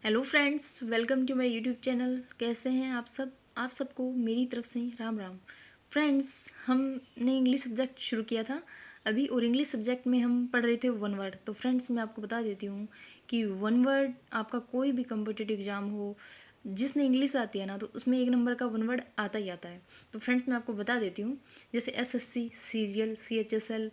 Hello friends, welcome to my YouTube channel. कैसे हैं आप सब? आप सबको मेरी तरफ से राम राम। फ्रेंड्स, हमने इंग्लिश सब्जेक्ट शुरू किया था अभी, और इंग्लिश सब्जेक्ट में हम पढ़ रहे थे वन वर्ड। तो फ्रेंड्स, मैं आपको बता देती हूँ कि वन वर्ड आपका कोई भी कम्पिटिटिव एग्जाम हो जिसमें इंग्लिश आती है ना, तो उसमें एक नंबर का वन वर्ड आता ही आता है। तो फ्रेंड्स, मैं आपको बता देती हूँ, जैसे SSC, CGL, CHSL,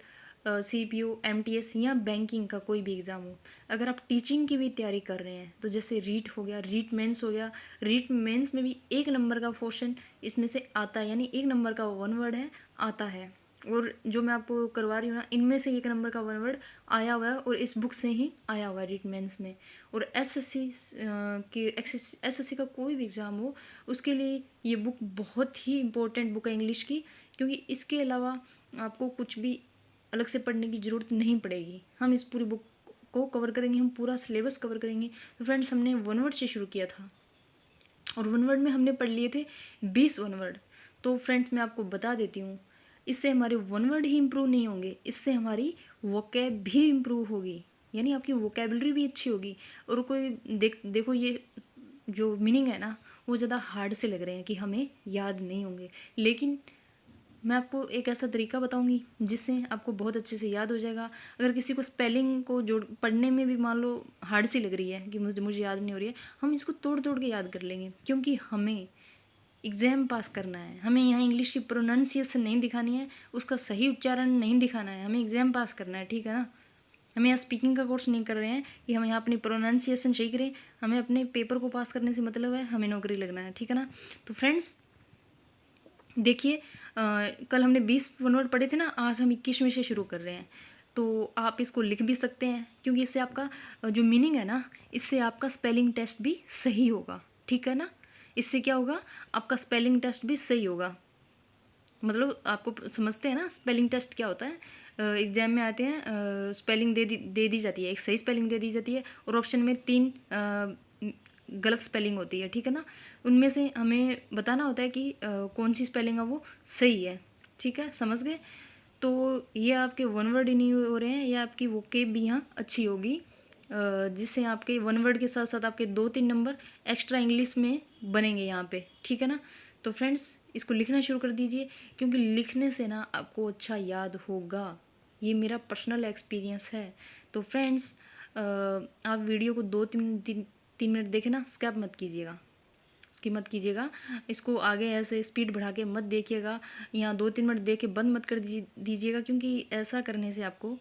CPO, MTS या बैंकिंग का कोई भी एग्ज़ाम हो, अगर आप टीचिंग की भी तैयारी कर रहे हैं तो जैसे रीट हो गया, रीट मेंस हो गया, रीट मेंस में भी एक नंबर का पोर्शन इसमें से आता है, यानी एक नंबर का वन वर्ड है, आता है। और जो मैं आपको करवा रही हूँ ना, इनमें से एक नंबर का वन वर्ड आया हुआ है और इस बुक से ही आया हुआ है रीट मेंस में। और एसएससी के एसएससी का कोई भी एग्ज़ाम हो उसके लिए ये बुक बहुत ही इंपॉर्टेंट बुक है इंग्लिश की, क्योंकि इसके अलावा आपको कुछ भी अलग से पढ़ने की ज़रूरत नहीं पड़ेगी। हम इस पूरी बुक को कवर करेंगे, हम पूरा सिलेबस कवर करेंगे। तो फ्रेंड्स, हमने वन वर्ड से शुरू किया था और वन वर्ड में हमने पढ़ लिए थे 20 वन वर्ड। तो फ्रेंड्स, मैं आपको बता देती हूँ, इससे हमारे वन वर्ड ही इम्प्रूव नहीं होंगे, इससे हमारी वोकैब भी इम्प्रूव होगी, यानी आपकी वोकेबलरी भी अच्छी होगी। और कोई देखो, ये जो मीनिंग है ना, वो ज़्यादा हार्ड से लग रहे हैं कि हमें याद नहीं होंगे, लेकिन मैं आपको एक ऐसा तरीका बताऊंगी जिससे आपको बहुत अच्छे से याद हो जाएगा। अगर किसी को स्पेलिंग को जोड़ पढ़ने में भी मान लो हार्ड सी लग रही है कि मुझे याद नहीं हो रही है, हम इसको तोड़ तोड़ के याद कर लेंगे, क्योंकि हमें एग्ज़ाम पास करना है। हमें यहाँ इंग्लिश की प्रोनाउंसिएशन नहीं दिखानी है, उसका सही उच्चारण नहीं दिखाना है, हमें एग्ज़ाम पास करना है, ठीक है ना। हमें यहाँ स्पीकिंग का कोर्स नहीं कर रहे हैं कि हम यहाँ अपनी प्रोनाउंसिएशन सही करें, हमें अपने पेपर को पास करने से मतलब है, हमें नौकरी लगना है, ठीक है ना। तो फ्रेंड्स देखिए, कल हमने 20 वन वर्ड पढ़े थे ना, आज हम 21वें से शुरू कर रहे हैं। तो आप इसको लिख भी सकते हैं, क्योंकि इससे आपका जो मीनिंग है ना, इससे आपका स्पेलिंग टेस्ट भी सही होगा, ठीक है ना। इससे क्या होगा, आपका स्पेलिंग टेस्ट भी सही होगा। मतलब आपको समझते हैं ना स्पेलिंग टेस्ट क्या होता है। एग्जाम में आते हैं, स्पेलिंग दे दी जाती है, एक सही स्पेलिंग दे दी जाती है और ऑप्शन में 3 गलत स्पेलिंग होती है, ठीक है ना। उनमें से हमें बताना होता है कि कौन सी स्पेलिंग है वो सही है, ठीक है, समझ गए। तो ये आपके वन वर्ड ही नहीं हो रहे हैं, ये आपकी वोकेब भी यहाँ अच्छी होगी, जिससे आपके वन वर्ड के साथ साथ आपके 2-3 नंबर एक्स्ट्रा इंग्लिश में बनेंगे यहाँ पे, ठीक है ना। तो फ्रेंड्स, इसको लिखना शुरू कर दीजिए, क्योंकि लिखने से ना आपको अच्छा याद होगा, ये मेरा पर्सनल एक्सपीरियंस है। तो फ्रेंड्स, आप वीडियो को 2-3 मिनट देखें ना, स्किप मत कीजिएगा, उसकी मत कीजिएगा। इसको आगे ऐसे स्पीड बढ़ा के मत देखिएगा, यहाँ 2-3 मिनट देख के बंद मत कर दीजिएगा, क्योंकि ऐसा करने से आपको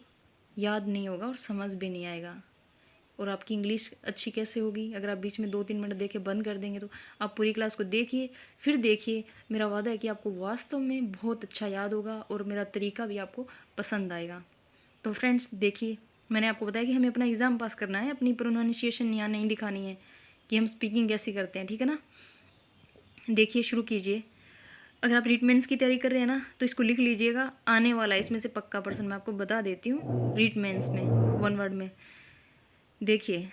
याद नहीं होगा और समझ भी नहीं आएगा। और आपकी इंग्लिश अच्छी कैसे होगी अगर आप बीच में 2-3 मिनट देख के बंद कर देंगे। तो आप पूरी क्लास को देखिए, फिर देखिए, मेरा वादा है कि आपको वास्तव में बहुत अच्छा याद होगा और मेरा तरीका भी आपको पसंद आएगा। तो फ्रेंड्स देखिए, मैंने आपको बताया कि हमें अपना एग्ज़ाम पास करना है, अपनी प्रोनाउंसिएशन यहाँ नहीं दिखानी है कि हम स्पीकिंग कैसी करते हैं, ठीक है ना। देखिए, शुरू कीजिए। अगर आप रीटमेंट्स की तैयारी कर रहे हैं ना, तो इसको लिख लीजिएगा, आने वाला है इसमें से पक्का परसेंट, मैं आपको बता देती हूँ। रीटमेंट्स में वन वर्ड में देखिए,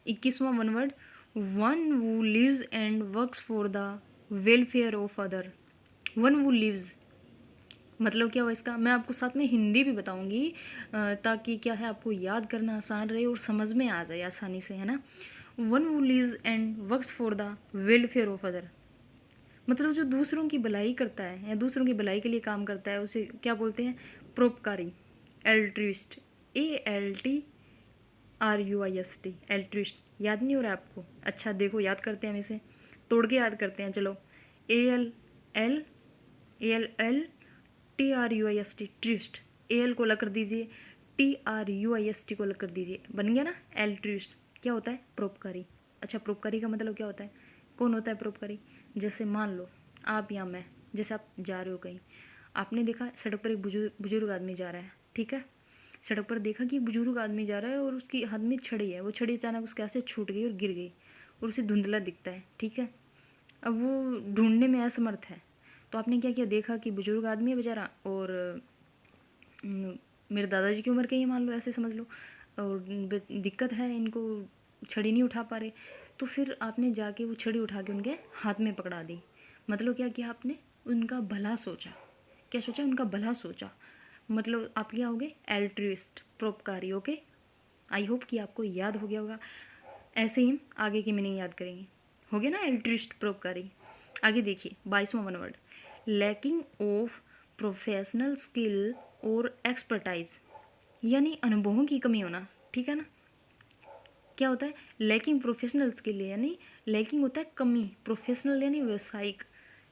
21वां one word, one who lives and works for the welfare of other. One who lives मतलब क्या हुआ इसका, मैं आपको साथ में हिंदी भी बताऊंगी, ताकि क्या है आपको याद करना आसान रहे और समझ में आ जाए आसानी से, है ना। One who lives and works for the welfare of other, मतलब जो दूसरों की भलाई करता है या दूसरों की भलाई के लिए काम करता है, उसे क्या बोलते हैं, परोपकारी, एल्ट्रिस्ट, ALTRUIST, एल्ट्रिस्ट। याद नहीं हो रहा है आपको? अच्छा देखो, याद करते हैं, हम इसे तोड़ के याद करते हैं, चलो। ALTRUIST, tourist. AL को अलग कर दीजिए, TRUIST को अलग कर दीजिए, बन गया ना एल्ट्रिस्ट। क्या होता है, परोपकारी। अच्छा, परोपकारी का मतलब क्या होता है, कौन होता है परोपकारी? जैसे मान लो आप या मैं, जैसे आप जा रहे हो कहीं, आपने देखा सड़क पर एक बुजुर्ग आदमी जा रहा है, ठीक है। सड़क पर देखा कि एक बुजुर्ग आदमी जा रहा है और उसकी हाथ में छड़ी है, वो छड़ी अचानक उसके हाथ से छूट गई और गिर गई और उसे धुंधला दिखता है, ठीक है। अब वो ढूंढने में असमर्थ है, तो आपने क्या किया, देखा कि बुजुर्ग आदमी है बेचारा, और मेरे दादाजी की उम्र के ही मान लो, ऐसे समझ लो, और दिक्कत है इनको, छड़ी नहीं उठा पा रहे। तो फिर आपने जाके वो छड़ी उठा के उनके हाथ में पकड़ा दी, मतलब क्या किया आपने, उनका भला सोचा। क्या सोचा, उनका भला सोचा। मतलब आप क्या होगे, एल्ट्रिस्ट, परोपकारी, ओके। आई होप कि आपको याद हो गया होगा। ऐसे ही आगे की मीनिंग याद करेंगे। हो गया ना एल्ट्रिस्ट परोपकारी। आगे देखिए 22वां one word, lacking of professional skill और एक्सपर्टाइज, यानी अनुभवों की कमी होना। ठीक है ना, क्या होता है लैकिंग प्रोफेशनल स्किल, यानी लैकिंग होता है कमी, प्रोफेशनल यानी व्यावसायिक,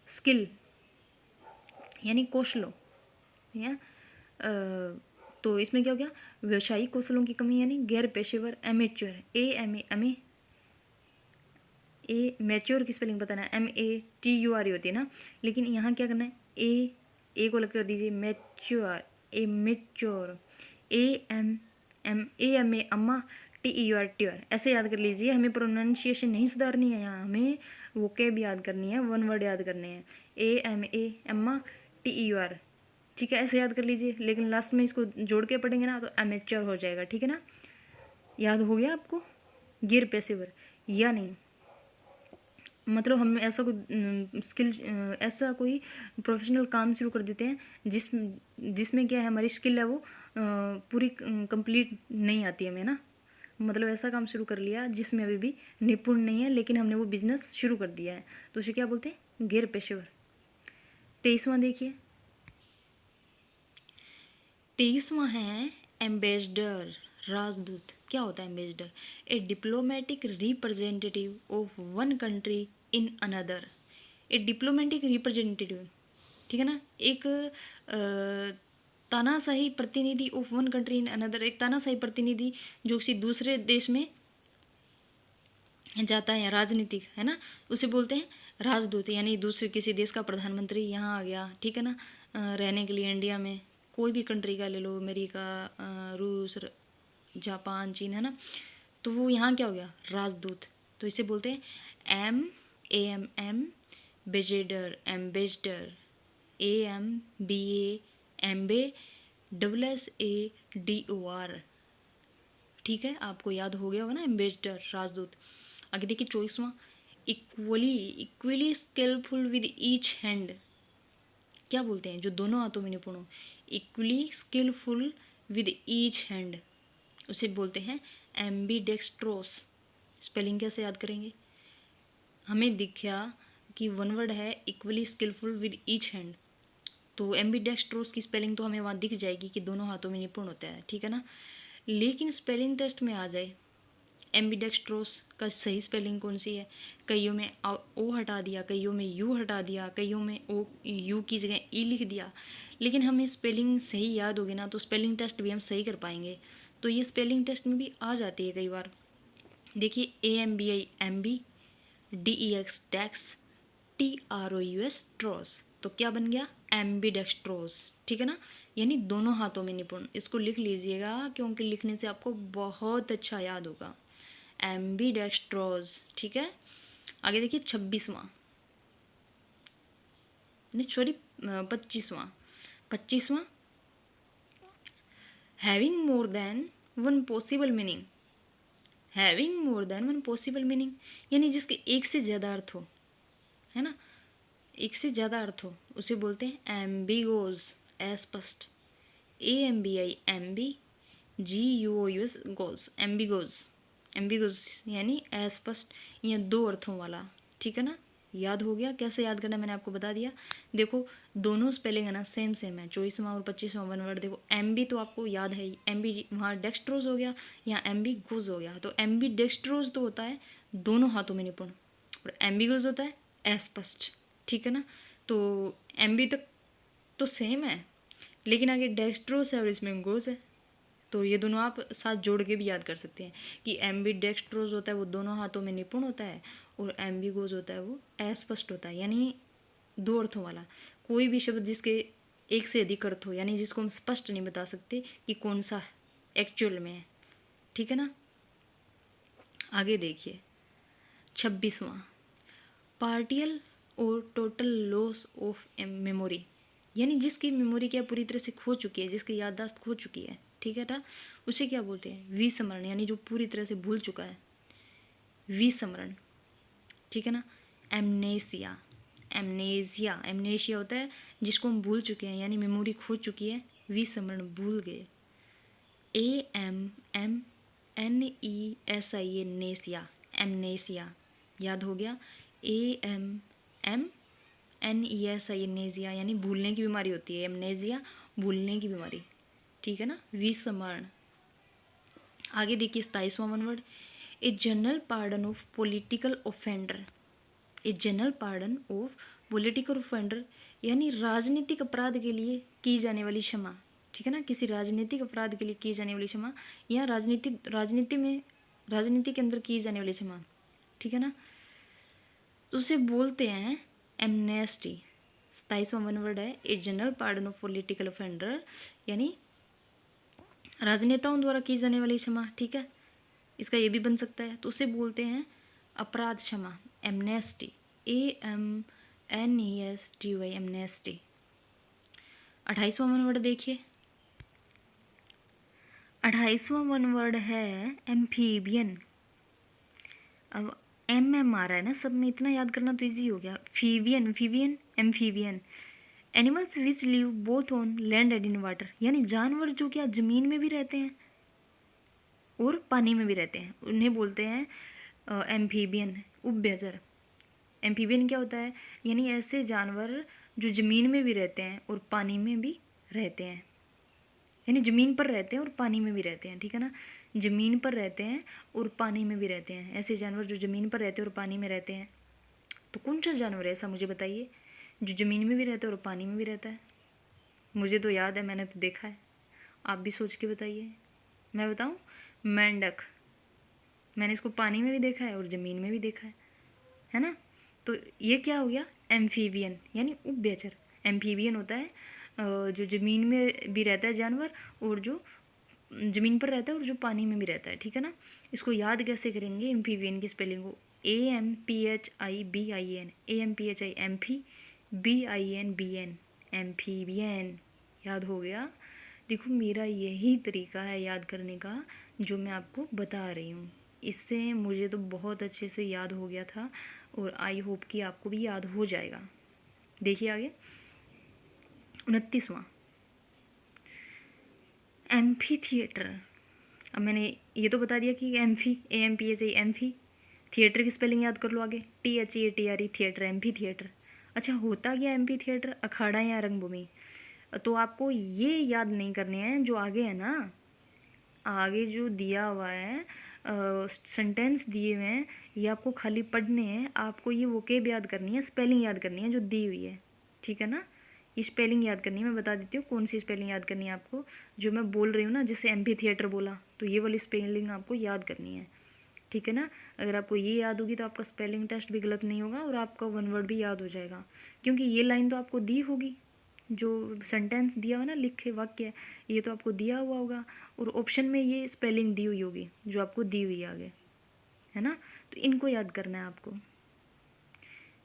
स्किल यानी कौशलों या तो इसमें क्या हो गया, व्यावसायिक कौशलों की कमी यानी गैर पेशेवर, एमेच्योर, ए मैच्योर की स्पेलिंग बताना है, MATUR होती है ना, लेकिन यहाँ क्या करना है, ए को लग कर दीजिए, मैच्योर, ए मेच्योर, AMA अम्मा, TEUR ट्योर, ऐसे याद कर लीजिए। हमें प्रोनाउंसिएशन नहीं सुधारनी है यहाँ, हमें वोकेब याद करनी है, वन वर्ड याद करने हैं, AMA अम्मा TEUR। ठीक है, ऐसे याद कर लीजिए, लेकिन लास्ट में इसको जोड़ के पढ़ेंगे ना तो अमेच्योर हो जाएगा। ठीक है ना, याद हो गया आपको, गैर पेशेवर या नहीं, मतलब हम ऐसा कोई स्किल, ऐसा कोई प्रोफेशनल काम शुरू कर देते हैं जिसमें क्या है, हमारी स्किल है वो पूरी कंप्लीट नहीं आती है हमें ना, मतलब ऐसा काम शुरू कर लिया जिसमें अभी भी निपुण नहीं है, लेकिन हमने वो बिजनेस शुरू कर दिया है, तो उसे क्या बोलते हैं, गैर पेशेवर। 23वां देखिए, 23वां है एम्बेसडर, राजदूत। क्या होता है ambassador, A diplomatic representative of one country in another, A diplomatic representative, ठीक है ना, एक तानाशाही प्रतिनिधि of one country in another, एक तानाशाही प्रतिनिधि जो किसी दूसरे देश में जाता है, राजनीतिक है ना, उसे बोलते हैं राजदूत, यानी दूसरे किसी देश का प्रधानमंत्री यहाँ आ गया, ठीक है ना, रहने के लिए इंडिया में, कोई भी कंट्री का ले लो, अमेरिका, रूस, जापान, चीन, है ना, तो वो यहाँ क्या हो गया, राजदूत, तो इसे बोलते हैं AMM बेजेडर, एम्बेसडर, AMBA एम्बे, SSADOR। ठीक है, आपको याद हो गया होगा ना, एम्बेसडर, राजदूत। आगे देखिए 24वां, equally skillful with each hand, क्या बोलते हैं, जो दोनों हाथों में निपुण हो, equally skillful with each hand, उसे बोलते हैं एम्बीडेक्स्ट्रोस। स्पेलिंग कैसे याद करेंगे, हमें दिखा कि वन वर्ड है equally skillful with each hand, तो एम्बीडेक्स्ट्रोस की स्पेलिंग तो हमें वहाँ दिख जाएगी कि दोनों हाथों में निपुण होता है। ठीक है ना, लेकिन स्पेलिंग टेस्ट में आ जाए एम्बीडेक्स्ट्रोस का सही स्पेलिंग कौन सी है, कईयों में ओ हटा दिया, कईयों में यू हटा दिया, कईयों में ओ यू की जगह ई लिख दिया, लेकिन हमें स्पेलिंग सही याद होगी ना तो स्पेलिंग टेस्ट भी हम सही कर पाएंगे, तो ये स्पेलिंग टेस्ट में भी आ जाती है कई बार। देखिए AMBI एम्बी, DEX डेक्स, TROUS ट्रोस, तो क्या बन गया, एम्बीडेक्स्ट्रोस। ठीक है ना, यानी दोनों हाथों में निपुण, इसको लिख लीजिएगा क्योंकि लिखने से आपको बहुत अच्छा याद होगा, एम्बीडेक्स्ट्रोस। ठीक है, आगे देखिए 26वां, नहीं सॉरी 25वां, having more than one possible meaning, having more than one possible meaning, यानी जिसके एक से ज़्यादा अर्थ हो, है ना, एक से ज़्यादा अर्थ हो, उसे बोलते हैं एम्बिगोज, अस्पष्ट, AMBI एम्बी, GUOUS गोज, एम्बिगोज, एम्बिगोज यानी अस्पष्ट या दो अर्थों वाला। ठीक है ना, याद हो गया, कैसे याद करना मैंने आपको बता दिया। देखो दोनों स्पेलिंग है ना सेम सेम है, 24वां और 25वां वन वर्ड। देखो एम्बी तो आपको याद है ही, एम्बी वहाँ डेक्स्ट्रोज हो गया, यहाँ एम्बिगोज हो गया, तो एम्बी डेक्स्ट्रोज तो होता है दोनों हाथों में निपुण, और एम्बिगोज होता है अस्पष्ट। ठीक है ना, तो एम्बी तक तो सेम है, लेकिन आगे डेक्स्ट्रोस है और इसमें गोज है, तो ये दोनों आप साथ जोड़ के भी याद कर सकते हैं कि एम्बीडेक्स्ट्रोस होता है वो दोनों हाथों में निपुण होता है, और एम्बिगोज होता है वो अस्पष्ट होता है, यानी दो अर्थों वाला। कोई भी शब्द जिसके एक से अधिक अर्थ हो, यानी जिसको हम स्पष्ट नहीं बता सकते कि कौन सा एक्चुअल में है। ठीक है ना, आगे देखिए 26वां, पार्टियल और टोटल लॉस ऑफ मेमोरी, यानी जिसकी मेमोरी क्या पूरी तरह से खो चुकी है, जिसकी याददाश्त खो चुकी है। ठीक है ना, उसे क्या बोलते हैं, विस्मरण, यानी जो पूरी तरह से भूल चुका है, विस्मरण। ठीक है ना, एमनेसिया, एमनेशिया होता है जिसको हम भूल चुके हैं, यानी मेमोरी खो चुकी है, विस्मरण, भूल गए। AMM NESIA नेसिया, एमनेसिया, याद हो गया। AMNESIA नेजिया यानी भूलने की बीमारी होती है, एमनेजिया भूलने की बीमारी, ठीक है ना, विस्मरण। आगे देखिए 27वां one word, a general pardon of political offender, a general pardon of political offender यानी राजनीतिक अपराध के लिए की जाने वाली क्षमा, ठीक है ना, किसी राजनीतिक अपराध के लिए की जाने वाली क्षमा या राजनीति के अंदर की जाने वाली क्षमा, ठीक है ना, तो उसे बोलते हैं एमनेस्टी। 27वां वन वर्ड है, a general pardon of political offender यानी राजनेताओं द्वारा की जाने वाली क्षमा, ठीक है, इसका ये भी बन सकता है, तो उसे बोलते हैं अपराध क्षमा, एमनेस्टी, AMNESTY, एमनेस्टी। 28वां वन वर्ड देखिए, 28वां वन वर्ड है एम्फीबियन। अब MM आ रहा है ना सब में, इतना याद करना तो इजी हो गया। फीवियन, फीवियन, amphibian, animals which live both on land and in water यानी जानवर जो क्या ज़मीन में भी रहते हैं और पानी में भी रहते हैं, उन्हें बोलते हैं एम्फीबियन, उभयचर। एम्फीबियन क्या होता है, यानी ऐसे जानवर जो ज़मीन में भी रहते हैं और पानी में भी रहते हैं, यानी ज़मीन पर रहते हैं और पानी में भी रहते हैं, ठीक है ना, ज़मीन पर रहते हैं और पानी में भी रहते हैं, ऐसे जानवर जो ज़मीन पर रहते हैं और पानी में रहते हैं। तो कौन सा जानवर है ऐसा, मुझे बताइए, जो ज़मीन में भी रहता है और पानी में भी रहता है। मुझे तो याद है, मैंने तो देखा है, आप भी सोच के बताइए। मैं बताऊं, मेंढक, मैंने इसको पानी में भी देखा है और ज़मीन में भी देखा है ना। तो ये क्या हो गया, एम्फीबियन यानी उभयचर। एम्फीबियन होता है जो ज़मीन में भी रहता है जानवर और जो ज़मीन पर रहता है और जो पानी में भी रहता है, ठीक है ना। इसको याद कैसे करेंगे, एम्फीबियन की स्पेलिंग को AMPHIBIN, AMPHI, BIN, एम्फीबियन, याद हो गया। देखो मेरा यही तरीका है याद करने का जो मैं आपको बता रही हूँ, इससे मुझे तो बहुत अच्छे से याद हो गया था और आई होप कि आपको भी याद हो जाएगा। देखिए आगे 29वां, एम्फी थिएटर। अब मैंने ये तो बता दिया कि एम्फी, AMPHI, एम्फी, थिएटर की स्पेलिंग याद कर लो आगे, THEATRE, थिएटर, एम्फी थिएटर। अच्छा होता क्या एम्फी थिएटर, अखाड़ा या रंगभूमि। तो आपको ये याद नहीं करने हैं जो आगे है ना, आगे जो दिया हुआ है सेंटेंस दिए हुए हैं, ये आपको खाली पढ़ने हैं, आपको ये वोकेब याद करनी है, स्पेलिंग याद करनी है जो दी हुई है, ठीक है ना। ये स्पेलिंग याद करनी है, मैं बता देती हूँ कौन सी स्पेलिंग याद करनी है आपको, जो मैं बोल रही हूँ ना, जैसे एम्फी थिएटर बोला तो ये वाली स्पेलिंग आपको याद करनी है, ठीक है ना। अगर आपको ये याद होगी तो आपका स्पेलिंग टेस्ट भी गलत नहीं होगा और आपका वन वर्ड भी याद हो जाएगा, क्योंकि ये लाइन तो आपको दी होगी, जो सेंटेंस दिया हुआ ना, लिखे वाक्य, ये तो आपको दिया हुआ होगा और ऑप्शन में ये स्पेलिंग दी हुई होगी जो आपको दी हुई है आगे, है ना। तो इनको याद करना है आपको।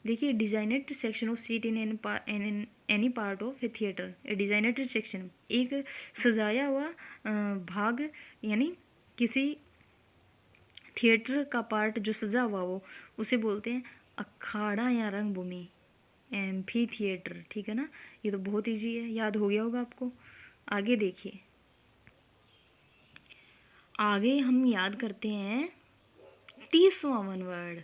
देखिए designated section of seat in any part of A theatre, A designated section, एक सजाया हुआ भाग यानी किसी थिएटर का पार्ट जो सजा हुआ वो, उसे बोलते हैं अखाड़ा या रंगभूमि, एम्फी थिएटर, ठीक है ना। ये तो बहुत इजी है, याद हो गया होगा आपको। आगे देखिए, आगे हम याद करते हैं 30वां वन वर्ड,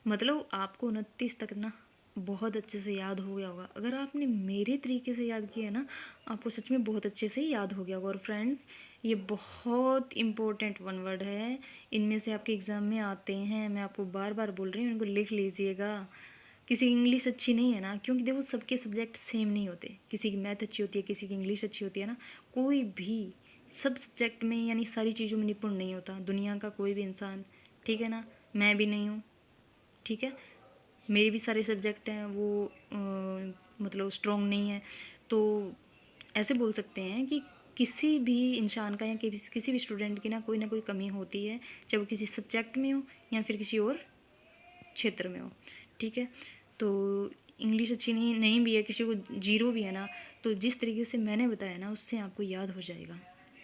मतलब आपको 29 तक ना बहुत अच्छे से याद हो गया होगा। अगर आपने मेरे तरीके से याद किया ना, आपको सच में बहुत अच्छे से याद हो गया होगा। और फ्रेंड्स ये बहुत इम्पोर्टेंट वन वर्ड है, इनमें से आपके एग्ज़ाम में आते हैं, मैं आपको बार बार बोल रही हूँ, इनको लिख लीजिएगा। किसी की इंग्लिश अच्छी नहीं है ना, क्योंकि देखो सबके सब्जेक्ट सेम नहीं होते, किसी की मैथ अच्छी होती है, किसी की इंग्लिश अच्छी होती है ना, कोई भी सब सब्जेक्ट में यानी सारी चीज़ों में निपुण नहीं होता, दुनिया का कोई भी इंसान, ठीक है ना, मैं भी नहीं हूँ, ठीक है, मेरे भी सारे सब्जेक्ट हैं वो मतलब स्ट्रॉन्ग नहीं है। तो ऐसे बोल सकते हैं कि किसी भी इंसान का या किसी भी स्टूडेंट की ना कोई कमी होती है, चाहे वो किसी सब्जेक्ट में हो या फिर किसी और क्षेत्र में हो, ठीक है। तो इंग्लिश अच्छी नहीं भी है, किसी को जीरो भी है ना, तो जिस तरीके से मैंने बताया ना उससे आपको याद हो जाएगा,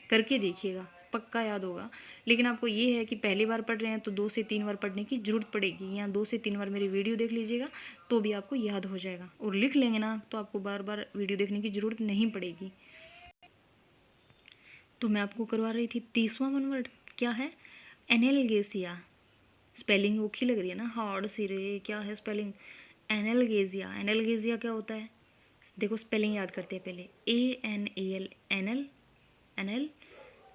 करके देखिएगा, पक्का याद होगा। लेकिन आपको ये है कि पहली बार पढ़ रहे हैं तो 2 से 3 बार पढ़ने की ज़रूरत पड़ेगी, या 2 से 3 बार मेरी वीडियो देख लीजिएगा तो भी आपको याद हो जाएगा, और लिख लेंगे ना तो आपको बार बार वीडियो देखने की ज़रूरत नहीं पड़ेगी। तो मैं आपको करवा रही थी 30वां वन वर्ड, क्या है, एनाल्गेसिया, स्पेलिंग ओखी लग रही है ना, हार्ड सी रे, क्या है स्पेलिंग? एनाल्गेसिया। एनाल्गेसिया क्या होता है? देखो स्पेलिंग याद करते हैं पहले। ANAL, एनल, एनएल,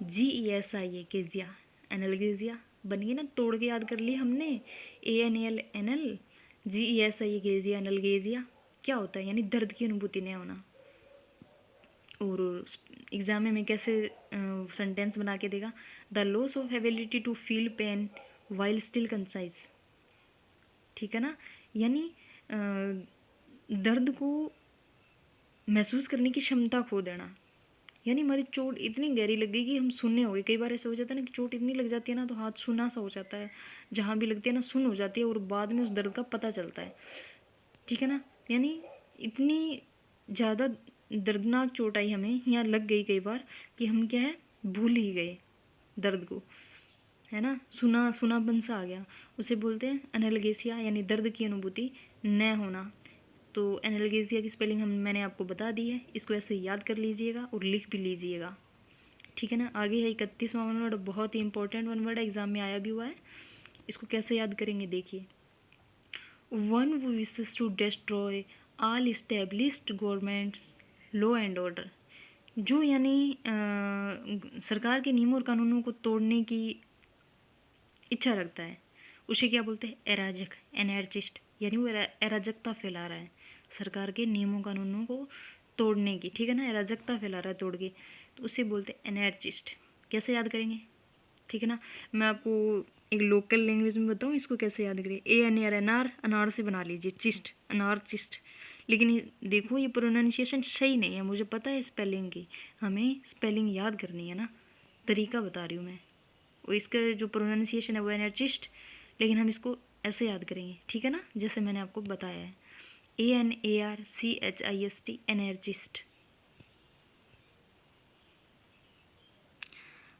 GESIA, केजिया, एनाल्गेसिया बन गई ना, तोड़ के याद कर ली हमने। ANAL, एनल, GESIA, केजिया, एनाल्गेसिया क्या होता है? यानी दर्द की अनुभूति नहीं होना। और एग्जाम में कैसे सेंटेंस बना के देगा? The loss of ability to feel pain while still conscious, ठीक है ना, यानी दर्द को महसूस करने की क्षमता खो देना। यानी हमारी चोट इतनी गहरी लग गई कि हम सुनने हो गए। कई बार ऐसा हो जाता है ना कि चोट इतनी लग जाती है ना तो हाथ सुना सा हो जाता है, जहाँ भी लगती है ना सुन हो जाती है, और बाद में उस दर्द का पता चलता है, ठीक है ना। यानी इतनी ज़्यादा दर्दनाक चोट आई हमें, यहाँ लग गई कई बार कि हम क्या है, भूल ही गए दर्द को, है ना, सुनापन सा आ गया। उसे बोलते हैं एनाल्गेसिया, यानी दर्द की अनुभूति न होना। तो एनाल्गेसिया की स्पेलिंग मैंने आपको बता दी है, इसको ऐसे याद कर लीजिएगा और लिख भी लीजिएगा, ठीक है ना। आगे है 31वां वन वर्ड, बहुत ही इंपॉर्टेंट वन वर्ड, एग्जाम में आया भी हुआ है। इसको कैसे याद करेंगे देखिए। One who wishes to destroy all established governments law and order, जो यानी सरकार के नियमों और कानूनों को तोड़ने की इच्छा रखता है, उसे क्या बोलते हैं? अराजक, एनर्जिस्ट, यानी वो अराजकता फैला रहा है सरकार के नियमों कानूनों को तोड़ने की, ठीक है ना, अराजकता फैला रहा है तोड़ के, तो उसे बोलते हैं एनर्जिस्ट। कैसे याद करेंगे, ठीक है ना। मैं आपको एक लोकल लैंग्वेज में बताऊँ इसको कैसे याद करिए। ANAR, अनार से बना लीजिए, चिस्ट, अनार चिस्ट। लेकिन देखो ये प्रोनाउंसिएशन सही नहीं है, मुझे पता है स्पेलिंग की, हमें स्पेलिंग याद करनी है ना, तरीका बता रही हूँ मैं। और इसका जो प्रोनाउंसिएशन है वो एनर्जिस्ट, लेकिन हम इसको ऐसे याद करेंगे, ठीक है ना, जैसे मैंने आपको बताया है। ANARCHIST, anarchist.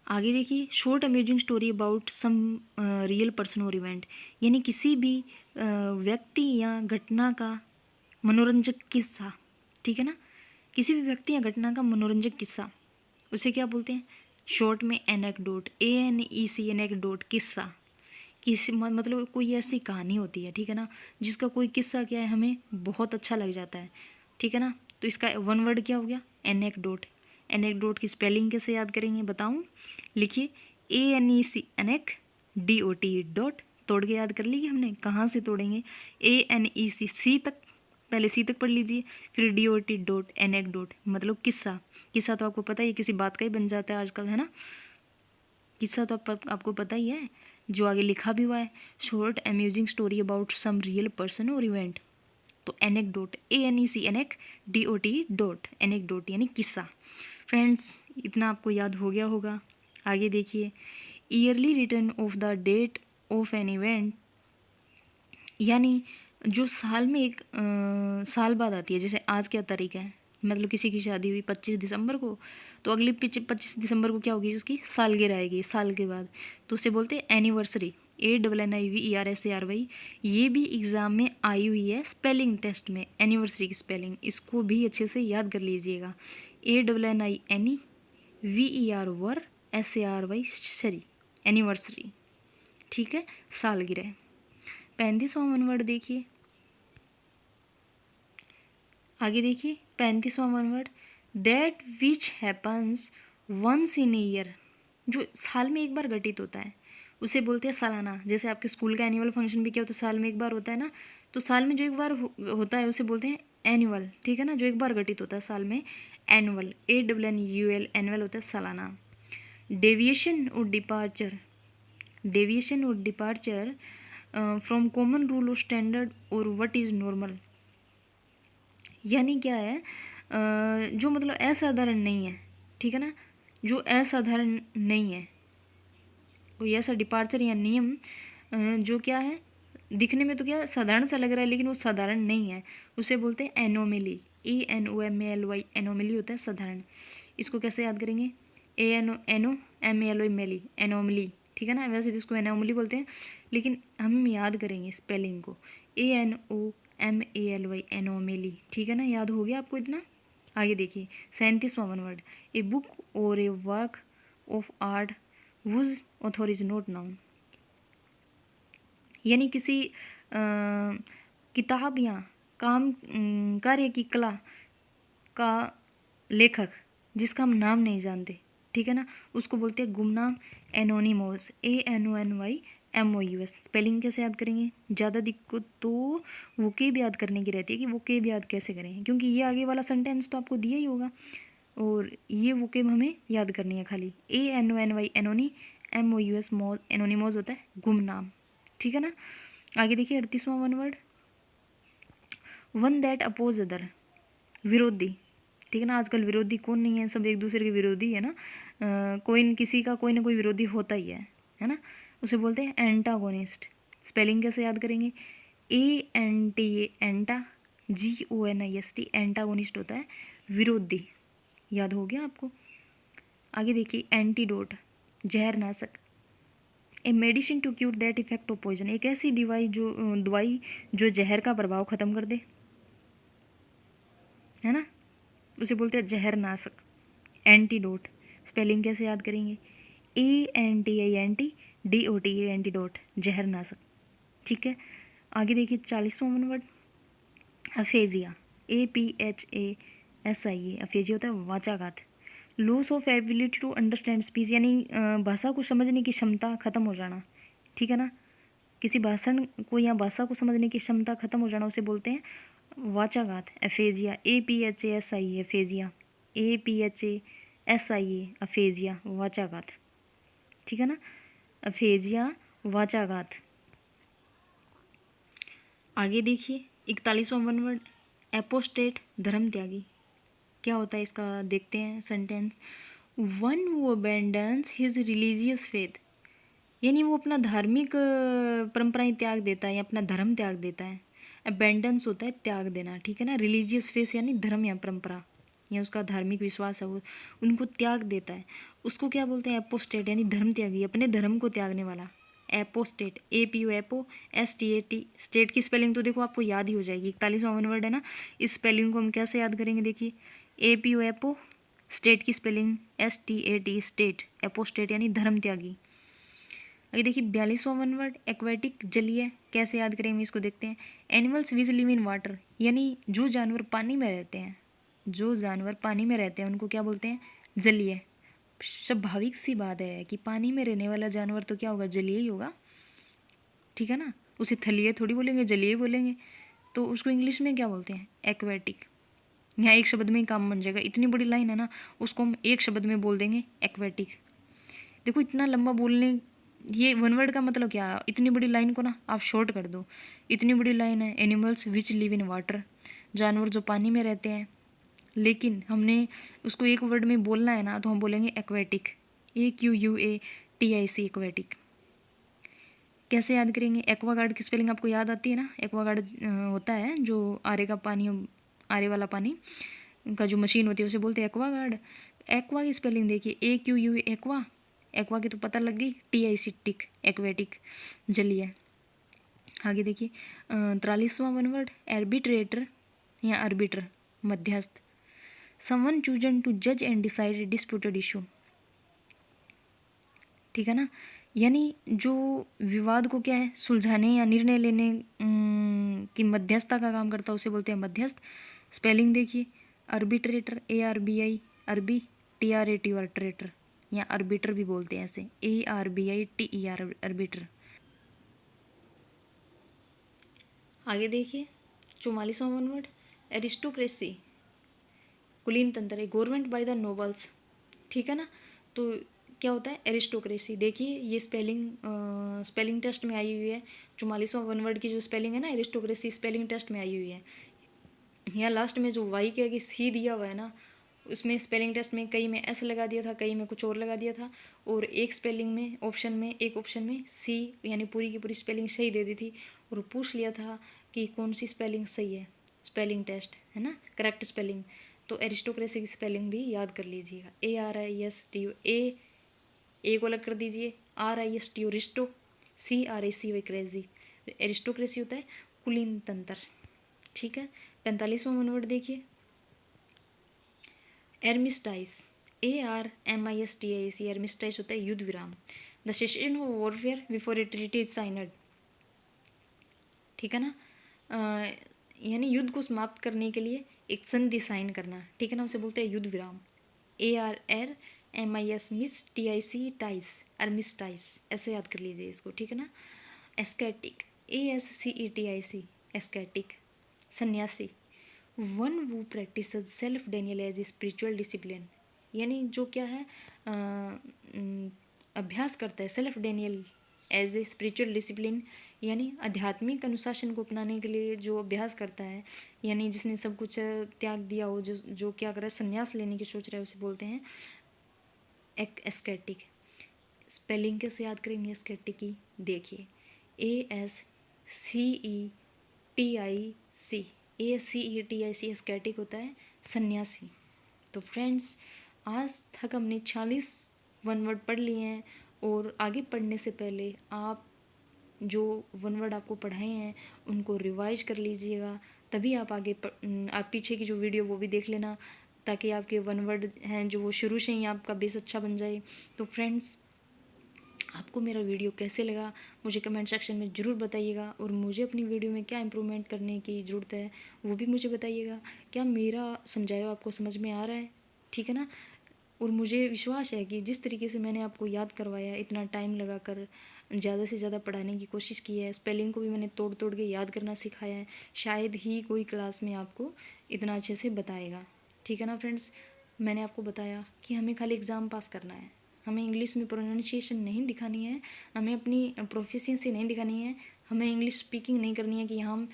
आगे देखिए, short amazing story about some real person और इवेंट, यानी किसी भी व्यक्ति या घटना का मनोरंजक किस्सा, ठीक है ना, किसी भी व्यक्ति या घटना का मनोरंजक किस्सा, उसे क्या बोलते हैं? शॉर्ट में एनेक्डोट, ANEC, एनेक्डोट, किस्सा। किसी मतलब कोई ऐसी कहानी होती है, ठीक है ना, जिसका कोई किस्सा क्या है हमें बहुत अच्छा लग जाता है, ठीक है ना, तो इसका वन वर्ड क्या हो गया? एनेक्डोट। एनेक्डोट की स्पेलिंग कैसे याद करेंगे बताऊँ? लिखिए ANEC, एनेक, DOT, डॉट, तोड़ के याद कर ली हमने, कहाँ से तोड़ेंगे? ANEC, सी तक, पहले सी तक पढ़ लीजिए, फिर DOT, डॉट, एनेक्डोट, मतलब किस्सा। किस्सा तो आपको पता ही है, किसी बात का ही बन जाता है आजकल, है ना। किस्सा तो आपको पता ही है, जो आगे लिखा भी हुआ है, short amusing story about some real person और इवेंट, तो anecdote, ANEC, anec, DOT, dot, anecdote, यानी किस्सा। फ्रेंड्स इतना आपको याद हो गया होगा। आगे देखिए, yearly return of the date of an event, यानी जो साल में एक साल बाद आती है, जैसे आज क्या तारीख है, मतलब किसी की शादी हुई 25 दिसंबर को, तो अगली 25 दिसंबर को क्या होगी, उसकी सालगिरह आएगी साल के बाद, तो उसे बोलते हैं एनिवर्सरी। ANNIVERSARY, ये भी एग्ज़ाम में आई हुई है स्पेलिंग टेस्ट में, एनिवर्सरी की स्पेलिंग, इसको भी अच्छे से याद कर लीजिएगा। ANNINEVER SARY, एनिवर्सरी, ठीक है, सालगिरह। 35वां वन वर्ड देखिए, आगे देखिए 35वां one word, that which happens once in year, जो साल में एक बार घटित होता है, उसे बोलते हैं सालाना। जैसे आपके स्कूल का एनुअल फंक्शन भी क्या होता है, साल में एक बार होता है ना, तो साल में जो एक बार होता है उसे बोलते हैं एनुअल, ठीक है ना, जो एक बार घटित होता है साल में, एनुअल, ANNUAL, एनुअल होता है सालाना। डेविएशन और डिपार्चर, डेविएशन और डिपार्चर फ्रॉम कॉमन रूल और स्टैंडर्ड और व्हाट इज़ नॉर्मल, यानी क्या है, जो मतलब असाधारण नहीं है, ठीक है ना, जो असाधारण नहीं है, कोई ऐसा डिपार्चर या नियम जो क्या है, दिखने में तो क्या साधारण सा लग रहा है लेकिन वो साधारण नहीं है, उसे बोलते हैं एनोमेली। ENOMALY, एनोमेली होता है साधारण। इसको कैसे याद करेंगे? ANOMALY, मेली, एनोमली, ठीक है ना, वैसे जिसको एनोमली बोलते हैं, लेकिन हम याद करेंगे स्पेलिंग को, ANOMALY, एनोमेली, ठीक है ना, याद हो गया आपको इतना। आगे देखिए 37वां one word, a book or a work of art whose author is not known, यानी किसी किताब या काम कार्य की कला का लेखक जिसका हम नाम नहीं जानते, ठीक है ना, उसको बोलते हैं गुमनाम, एनोनिमोस, ANONYMOUS। स्पेलिंग कैसे याद करेंगे? ज़्यादा दिक्कत तो वोकेब याद करने की रहती है कि वोकेब याद कैसे करें, क्योंकि ये आगे वाला सेंटेंस तो आपको दिया ही होगा और ये वोकेब हमें याद करनी है खाली। ANONY एनोनी, MOUS मोज, एनोनिमोस होता है गुमनाम, ठीक है ना। आगे देखिए 38वां one word, one that oppose other, विरोधी, ठीक है ना। आजकल विरोधी कौन नहीं है, सब एक दूसरे के विरोधी है ना। कोई किसी का कोई ना कोई विरोधी होता ही है ना। उसे बोलते हैं एंटागोनिस्ट। स्पेलिंग कैसे याद करेंगे? ANTA एंटा, GONIST एंटागोनिस्ट होता है विरोधी। याद हो गया आपको? आगे देखिए एंटीडोट, जहरनाशक। A medicine to cure that effect of poison, एक ऐसी दवाई जो जहर का प्रभाव खत्म कर दे, है ना, उसे बोलते हैं जहरनाशक, एंटीडोट। स्पेलिंग कैसे याद करेंगे? ANTINTDOT एंटीडोट, जहरनाशक, ठीक है। आगे देखिए 40वां वर्ड, अफेजिया, APHASIA, अफेजिया होता है वाचाघात। Loss of ability to understand speech, यानी भाषा को समझने की क्षमता खत्म हो जाना, ठीक है ना। किसी भाषण को या भाषा को समझने की क्षमता खत्म हो जाना उसे बोलते हैं वाचाघात, aphasia. APHASIA aphasia, APHASIA aphasia, वाचाघात, ठीक है ना, अफेजिया वाचाघात। आगे देखिए 41वां वन वर्ड, एपोस्टेट, धर्म त्यागी। क्या होता है इसका देखते हैं sentence. One who abandons his religious faith, यानी वो अपना धार्मिक परंपराएं त्याग देता है या अपना धर्म त्याग देता है। अबेंडेंस होता है त्याग देना, ठीक है ना। रिलीजियस फेथ यानी धर्म या परंपरा या उसका धार्मिक विश्वास है वो उनको त्याग देता है, उसको क्या बोलते हैं? एपोस्टेट, यानी धर्म त्यागी, अपने धर्म को त्यागने वाला। Apostate, APOSTAT। स्टेट की स्पेलिंग तो देखो आपको याद ही हो जाएगी, 41वां वन वर्ड है ना। इस स्पेलिंग को हम कैसे याद करेंगे? देखिए APO स्टेट की स्पेलिंग STAT, स्टेट, एपोस्टेट यानी धर्म त्यागी। अगर देखिए 42वां वन वर्ड, एक्वेटिक, जलीय। कैसे याद करेंगे इसको देखते हैं। Animals which live in water, यानी जो जानवर पानी में रहते हैं, जो जानवर पानी में रहते हैं उनको क्या बोलते हैं? जलीय। स्वाभाविक सी बात है कि पानी में रहने वाला जानवर तो क्या होगा? जलीय ही होगा, ठीक है ना। उसे थलीय थोड़ी बोलेंगे, जलीय बोलेंगे। तो उसको इंग्लिश में क्या बोलते हैं? एक्वेटिक। यहाँ एक शब्द में ही काम बन जाएगा, इतनी बड़ी लाइन है ना, उसको हम एक शब्द में बोल देंगे एक्वेटिक। देखो इतना लंबा बोलने, ये वन वर्ड का मतलब क्या? इतनी बड़ी लाइन को ना आप शॉर्ट कर दो। इतनी बड़ी लाइन है, animals which live in water, जानवर जो पानी में रहते हैं, लेकिन हमने उसको एक वर्ड में बोलना है ना, तो हम बोलेंगे एक्वेटिक, AQUATIC, एक्वेटिक। कैसे याद करेंगे? एक्वागार्ड की स्पेलिंग आपको याद आती है ना। एक्वागार्ड होता है जो आरे का पानी, आरे वाला पानी का जो मशीन होती है उसे बोलते हैं एक्वागार्ड। एक्वा की स्पेलिंग देखिए AQU एक्वा, एक्वा की तो पता लग गई, TIC टिक, एक्वेटिक, जलीय। आगे देखिए 43वां वन वर्ड, एर्बिट्रेटर या आर्बिटर, मध्यस्थ। समवन चूजन टू जज एंड डिसाइड डिस्प्यूटेड इशू, ठीक है ना, यानी जो विवाद को क्या है सुलझाने या निर्णय लेने की मध्यस्थता का काम करता है उसे बोलते हैं मध्यस्थ। स्पेलिंग देखिए आर्बिट्रेटर, ARBI, अरबी, TRAT, आर्बिट्रेटर या आर्बिटर भी बोलते हैं ऐसे, ARBITER, आर्बिटर। आगे देखिए 44वां वन वर्ड, एरिस्टोक्रेसी, कुलीन तंत्र, गवर्नमेंट बाय द नोबल्स, ठीक है ना। तो क्या होता है? एरिस्टोक्रेसी। देखिए ये स्पेलिंग टेस्ट में आई हुई है। 44वां वन वर्ड की जो स्पेलिंग है ना, एरिस्टोक्रेसी, स्पेलिंग टेस्ट में आई हुई है। यहाँ लास्ट में जो वाई के आगे सी दिया हुआ है ना, उसमें स्पेलिंग टेस्ट में कई में S लगा दिया था, कई में कुछ और लगा दिया था, और एक स्पेलिंग में ऑप्शन में, एक ऑप्शन में सी यानी पूरी की पूरी स्पेलिंग सही दे दी थी, और पूछ लिया था कि कौन सी स्पेलिंग सही है, स्पेलिंग टेस्ट है ना, करेक्ट स्पेलिंग। तो एरिस्टोक्रेसी की स्पेलिंग भी याद कर लीजिएगा, ARISTO, ए को अलग कर दीजिए, RISTO रिस्टो, CRACY क्रेजी। एरिस्टोक्रेसी होता है कुलीन तंत्र, ठीक है। 45वां वन वर्ड देखिए एर्मिस्टाइस, ARMISTIC आर्मिस्टाइस होता है युद्ध विराम। The session of warfare before A treaty is signed, ठीक है ना, यानी युद्ध को समाप्त करने के लिए एक संधि साइन करना, ठीक है ना, उसे बोलते हैं युद्ध विराम। ARMIS मिस TIC टाइस आर्मिस्टाइस, ऐसे याद कर लीजिए इसको, ठीक है ना। एस्केटिक ASCETIC एस्केटिक सन्यासी। One who practise self denial as a spiritual discipline, यानी जो क्या है अभ्यास करता है self denial as a spiritual discipline, यानी आध्यात्मिक अनुशासन को अपनाने के लिए जो अभ्यास करता है, यानी जिसने सब कुछ त्याग दिया हो, जो क्या कर रहा है, संन्यास लेने की सोच रहा है, उसे बोलते हैं एक एस्केटिक। स्पेलिंग कैसे याद करेंगे एस्केटिक की, देखिए ASCETIC एस्केटिक होता है सन्यासी। तो फ्रेंड्स आज तक हमने 40 वन वर्ड पढ़ लिए हैं, और आगे पढ़ने से पहले आप जो वन वर्ड आपको पढ़ाए हैं उनको रिवाइज कर लीजिएगा, तभी आप आगे आप पीछे की जो वीडियो वो भी देख लेना, ताकि आपके वन वर्ड हैं जो वो शुरू से ही आपका बेस अच्छा बन जाए। तो फ्रेंड्स आपको मेरा वीडियो कैसे लगा मुझे कमेंट सेक्शन में ज़रूर बताइएगा, और मुझे अपनी वीडियो में क्या इम्प्रूवमेंट करने की ज़रूरत है वो भी मुझे बताइएगा। क्या मेरा समझाया आपको समझ में आ रहा है, ठीक है ना। और मुझे विश्वास है कि जिस तरीके से मैंने आपको याद करवाया, इतना टाइम लगा कर ज़्यादा से ज़्यादा पढ़ाने की कोशिश की है, स्पेलिंग को भी मैंने तोड़ तोड़ के याद करना सिखाया है, शायद ही कोई क्लास में आपको इतना अच्छे से बताएगा, ठीक है ना फ्रेंड्स। मैंने आपको बताया कि हमें खाली एग्ज़ाम पास करना है, हमें इंग्लिश में प्रोनाउंसिएशन नहीं दिखानी है, हमें अपनी प्रोफिशिएंसी नहीं दिखानी है, हमें इंग्लिश स्पीकिंग नहीं करनी है कि हम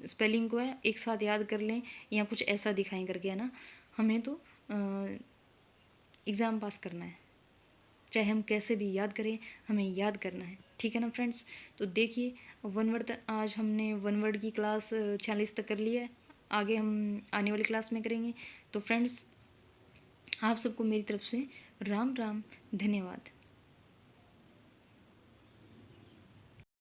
स्पेलिंग को है एक साथ याद कर लें या कुछ ऐसा दिखाएं करके, है ना। हमें तो एग्ज़ाम पास करना है, चाहे हम कैसे भी याद करें, हमें याद करना है, ठीक है ना फ्रेंड्स। तो देखिए वन वर्ड तक आज हमने वन वर्ड की क्लास 46 तक कर ली है, आगे हम आने वाली क्लास में करेंगे। तो फ्रेंड्स आप सबको मेरी तरफ से राम राम, धन्यवाद।